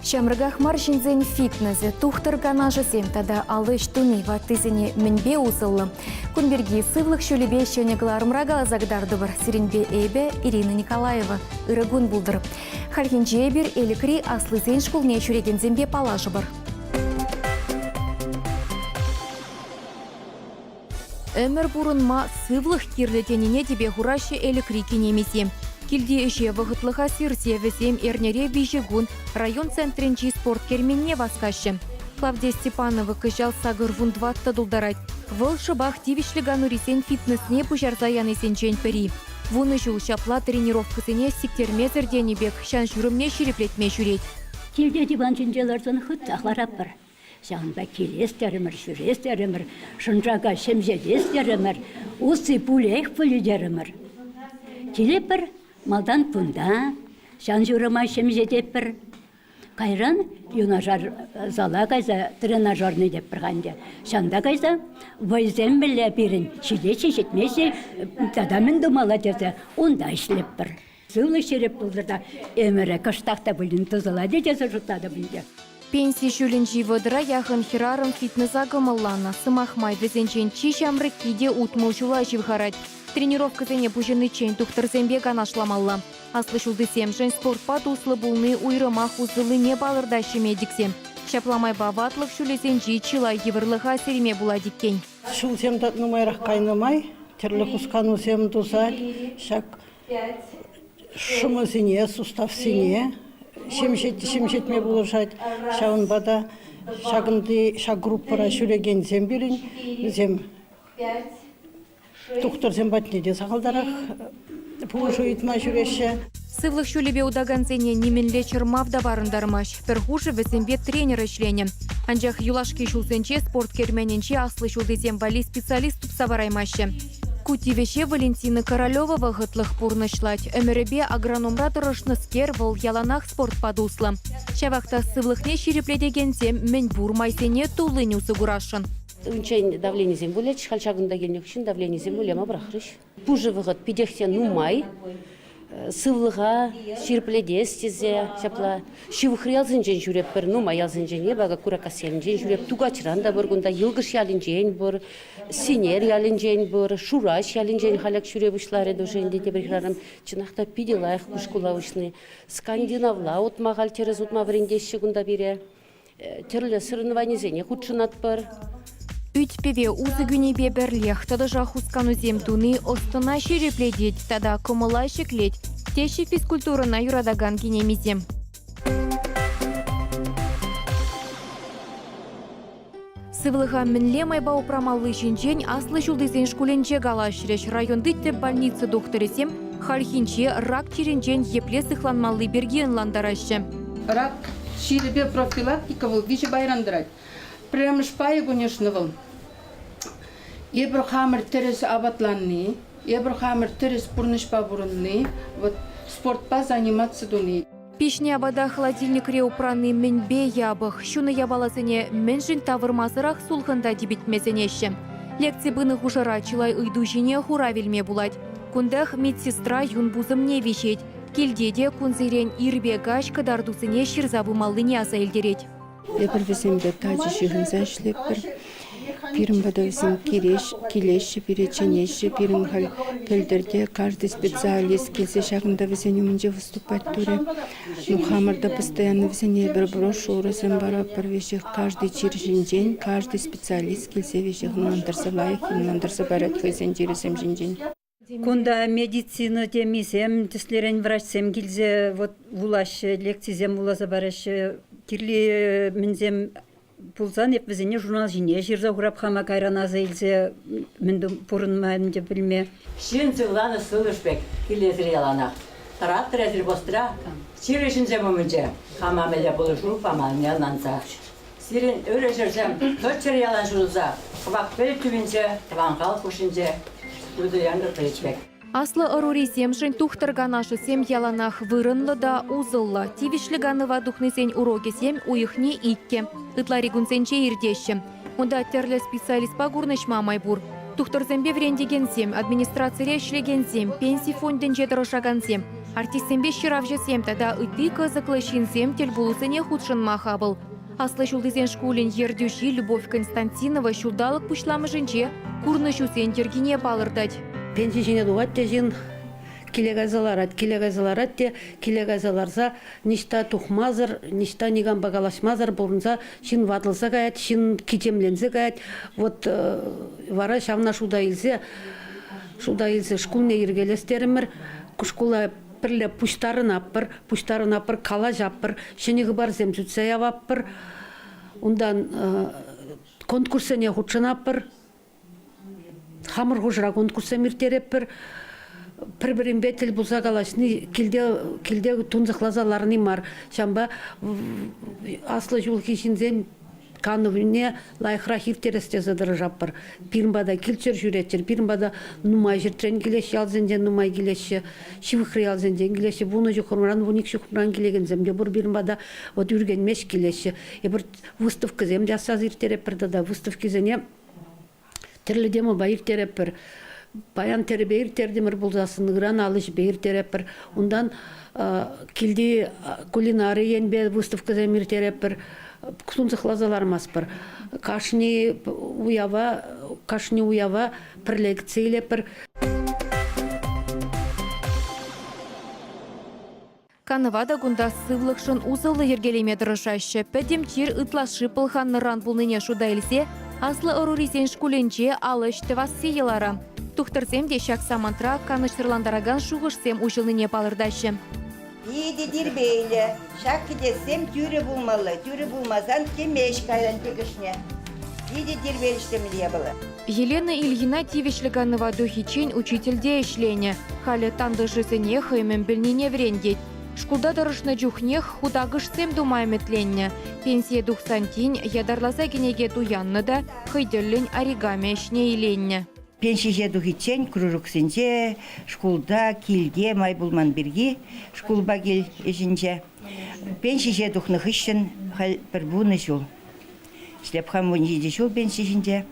Шамргах маршинзен фитнесе тухтыр канажы сем тада алыш туни ваттызыне мінбе усылы. Кунберги сывлық шөлебе шөнегларым рагала загдардыбыр сиренбе эбе Ирина Николаева ырыгун булдыр. Хархинче бир эликри аслызен шкулне чуреген зембе палажы бар. Өмір бұрынма сывлық кирлетеніне тебе хурашы эликри кенемесе. Килди еше вағытлыға сирсе візем эрнере бейжігун район центренчи спорт керменне васкашы. Клавдия Степанова кыжал сагыр вундватта дулдарать. Выл шыбах тивишлігану ресен фитнесне пужарзаян есенчен пери. Вуны жыл шапла тренировкасыне сиктермезір денебек, шан жүрімне шереплетме жүрет. Килде диван жынжалардан хыт ақларап бар. Шағынба келестерімір, жүрестерімір, шынжаға шемжелестерімір, осы пулек пуледерімір. Келеп бір, малдан пунда, шан жүріма шемжедеп бір. Қайран, юнажар зала қайза, тренажерный деп бірғанде. Шанда қайза, вайзен білі берін, шилече жетмесе, тадамын думала деді, онда ішлеп бір. Сылы шереп бұлдырда, өмірі қыштақта білін тұзылады десі жұттады білді. Пенсии шүлінжі вадыра яғын хирарым фитнеса гымыллана, сымахмай візенчен чишамры кейде утмыл жула живхарать. Тренировка зене пужыны чен тухтырзембе ганашламалла. Аслы шулдысем жен спортпа туслы булны уйрымах узылы не балырдащы медиксем. Шапламай баватлық шүлесенжі чилай еврлыға сереме була диккен. Шулсем татнымайрақ қайнымай, терлі құсқану сем тусать, шак шымы сине, сустав сине, шемшетме бұлышать, шағын бада, шағынды шақ группара шүлеген зем берін, зем Туқтыр зембатнеде сағалдарақ пулышу итма жүреші. Сывлық шөлебе удаган зене неменле чырмавда барындармаш. Пірхушы візембе тренер ішлене. Анжақ юлашки шулсенче спорт кермененче аслы шулдезем вали специалист тупса бараймашы. Кутивеше Валентина Королева вағытлық пурнышлать. Өміребе агрономра тұрышныскер выл яланақ спорт падуслы. Шавақта сывлықне шерепледеген зем мен бурмайсене тулыны усыгурашын. Унчайн давление земли, чхальчагунда генюкшин давление земли, ама брахрыш. Пуже выход пидехте нумай, сывлыга, ширпледес тезе, шапла, шивхриял зенжен журеп пер нумай ял зенжене, бага куракасен жен журеп тугачранда бургунда йылгыш ялинжен бур, синер ялинжен бур, шураш ялинжен халяк журебушларе дуженде дебрихрарам, чынахта пиделаях кушкулавышны, скандинавла утмагал терез утма врендеші гунда бире, терлі сырынванезене худшынат бар. Үйтпеве узы күнебе бірлех, тада жақускану земтуны остына шерепледет, тада кымыла шеклет, теші физкультурына юрадаган кенемезем. Сывлыға мінле майба упрамалы жинжен аслы жылдызен шкуленче галашреш районды теп больницы докторесем хархинче рак черенжен епле сыхланмалы берген ландарашы. Рак ширебе профилактика был, вижу байрандырать. Прям шпай, конечно, был. Ебр хамер терес абатланны, ебр хамер терес пурнышпа бурынны, вот спортпа заниматься дуни. Пешне абада холодильник реупраны мінбе ябық, шуны ябаласыне менжін тавырмасырақ сулғында дебетмезенеші. Лекция бұны хужара чылай ұйду жіне хура велме булать. Кундах медсестра юн бузым не вешет, келдеде кунзирен ирбе гаш кадардусыне ширзабы малыне аса елдерет. Ебір візімді тачы шығынза шлеппір. Пирім бада візім келеші, переченеші, пирім хал келдерде каждый специалист келсе шағында візіне мүнде выступать туре. Хамарда постоянно візіне бір брошюры зім бара бір вешек каждый чержінден, каждый специалист келсе вешек нандырсы лайық, нандырсы барат візен жересем жінден. Кунда медицина демисем, теслерен врачсем келзе, вот вулашы, лекцизем вулаза барашы, кирлі мінзем пулзан еп візіне журнал жіне, жерза құрап хама кайраназа елзе, мінді пұрынмайын деп білме. Шын сылғаны сылышбек, келезір яланақ. Тараттыр әзір бостыра, сирішінзе мүмінже, хама мәлі бұлышу, фамалын ялнансақ. Сирін өрі жүрзем, төтчір ялан жұрылза, құбақ бәрі түбінзе, тыванғал күшінзе, үді яңғыр пречбек. Аслы ырурисем жын тухтырганашы сем яланах вырынлы да узылла. Тивишліганова духнысен урогесем уйхне икке. Ытлари гунсенче ирдеші. Онда терлі специалист пагурнышма майбур. Тухтырзембе врендеген сем, администрация решлеген сем, пенсий фонден жетірішаган сем. Артистембе шыравжесем тада ыты кызыклы шинсем тел булусыне худшынма хабыл. Аслы шулдызен шкулин ердюши Любовь Константинова шулдалық пушламышынче курны шусен тергине балырдать. Пенсияне дуат тезин килегазаларат те килегазаларса ништа тухмазыр, ништа ниган багалашмазыр болынса шин ватылса гаят, шин китемленсе гаят. Вот вара шавна шуда илсе шкулне иргелестеример, шкула пірле пуштарын аппыр, кала жаппыр, шенегі бар земсүтсе яваппыр, ондан конкурсыне худшын аппыр, хамыр хужыра конкурса миртереппір, бір-бірін бетіл бұлса қалашыны келде тұнзықлазаларыны мар. Шамба аслы жол кешінзен канывыне лайықра хиртересте задыры жаппыр. Пирмбада келчер жүретчер, пирмбада нумай жүртрен келеші алзенден нумай келеші, шивықры алзенден келеші, бұны жүқырмыран, бұник жүқырмыран келеген земде бұр пирмбада от үрген меш келеші. Бір выставка земде асаз иртереппірді да выставки зене тірлі демі ба иртереппір. Баян тері бейір тердемір бұлзасын, ғыран алыш бейір тереппір. Ондан келді кулинары енбе выставка земір тереппір. Кусунцах лазалармаспыр. Кашни уява пір лекцийле пір. Канывада гунда сывлықшын узылы ергелеме дұрышашы. Пәдем чир ытлашы пылханны ран бұлныне шуда елсе, аслы ұрурисен шкуленче алыш тывасы елара. Тухтырсем де шак самантра каныштырландараган шуғышсем ужылныне палырдашы. Иди дирбейле, шак кидесем тюрі булмалы, тюрі булмазан кемеш кайран тегішне. Иди дирбейліштем лебылы. Елена Ильина тивешліганова духичень учительде ішлене. Халі тандышысыне хыймен білнене врендет. Шкулда дырышны жүхнех худагышсем думайметленне. Пенсия духсантин ядарласа генеге дуянны да хыйдерлін оригами ішне иленне. Пенсия духичень кружоксынче, шкулда килге май булман бірге, шкулба кел ежінче. Пенсия духны хыщын хал бір буны жол. Шлепхам вон еді жол пенсияшінче.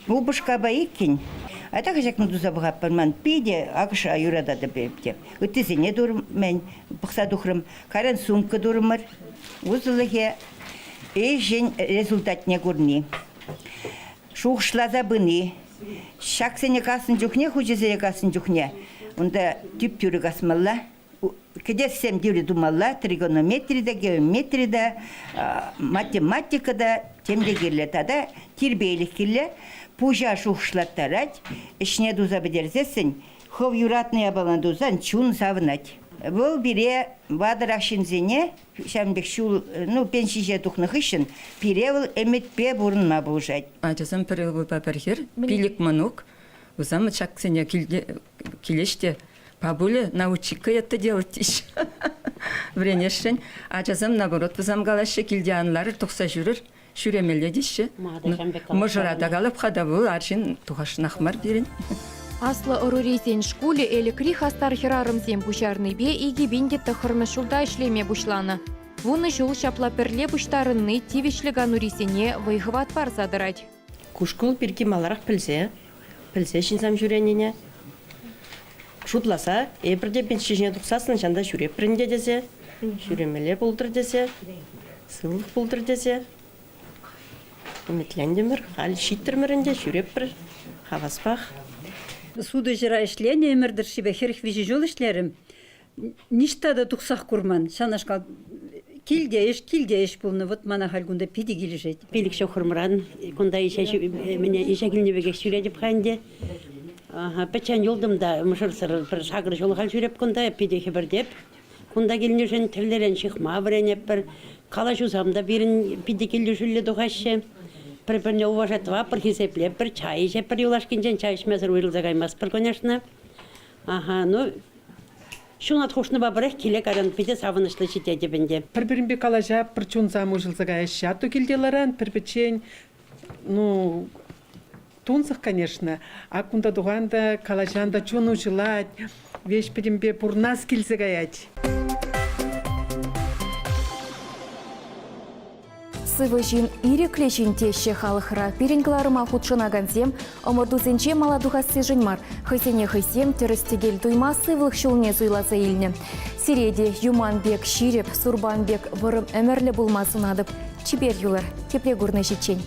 Бұл бұшқа байықкен. Ата қажақ нұду забығаппын ман пейде ақыш айырада да бепте. Үттізіне дұрым мен бұқса дұқырым. Каран сумка дұрымыр. Ұзылығы ежен результатне көріне. Шуғышлаза бұны. Шақсыне қасын жүхне, хұжызыне қасын жүхне. Онда түп-түрі қасмалла. Кедесем дюрі думалла, тригонометрияда, геометрияда, математикада темде керлі. Тада тербейлік керлі. Пужа шуғышлаттарад. Ішіне дұза бідерзесін. Хов юратная баландузан чун савынат. Бұл бире вадырақшынзене, шамбек шул, пенсия тухнық ішін, бире бұл әметпе бұрынма бұлжад. Ажасам пірі бұл папархер, билік манук, ұзамы чаксене келеште, пабулі научика етті делать тиш. Вренешін, ажасам наоборот, бұзам қалашы келде анлары тұқса жүрір, шүремелі деші. Мұжырада қалып қада бұл, аршын тұғашын ақмар берін. Аслы ұруресен шкуле элекри хастар херарымсен пушарны бе иги бинде тахырны шулда ішлеме бушланы. Вуны жол шапла пірле буштарынны тивешліган уресене вайғыват бар задырать. Кушкул бірге маларақ пілсе шинсам жүренене. Шутласа, бірде пеншежіне тұқсасын жанда жүреп бірінде десе, жүремелер болдыр десе, сылық болдыр десе. Үмітлендемір, қал шиттірмірінде жүреп бір, хаваспақ. Суды жыра ішлене емірдір шибе херіх вежі жол ішлерім. Ништада тұқсақ күрман. Шанашқа килдееш болны. Вот мана халгунда пиди кележет. Билік шоқырмыран, күнда ешекіліне беге сүредіп қайынде. Пәчен жолдымда мұшырсыр бір шағыр жол қал жүреп күнда пидеке бір деп. Күнда келіне жын тірлерен шықма біренеп бір. Қала жузамда бірін пиде келі жүлі дұғашы. Бір-біріне уважатыва, бір хесеплеп, бір чай жеп, бір юлашкенжен чай ішмезір ойрылза қаймас бір, конечно. Шунат хошны бабырық келек аран пиде савынышлы жете дебінде. Бір-бірін бе кала жап, бір чунзам ұжылза қайшы ату келделаран, бір-бірчен, тунсық, конечно. Акунда дуғанда, кала жанда чун ұжылат, вешпірін бе бұрнас келзі қаят. сывы жин иреклечин тещи халыхра перенкларыма худшынагансем, омырдусенче маладухасы жынмар, хысене хысем терістегел туйма сывлық шулне суйласа илне. Сиреде Юманбек, Ширеп, Сурбанбек вырым әмірлі болмасын адып, чибер юлар, тепле гурны житчен.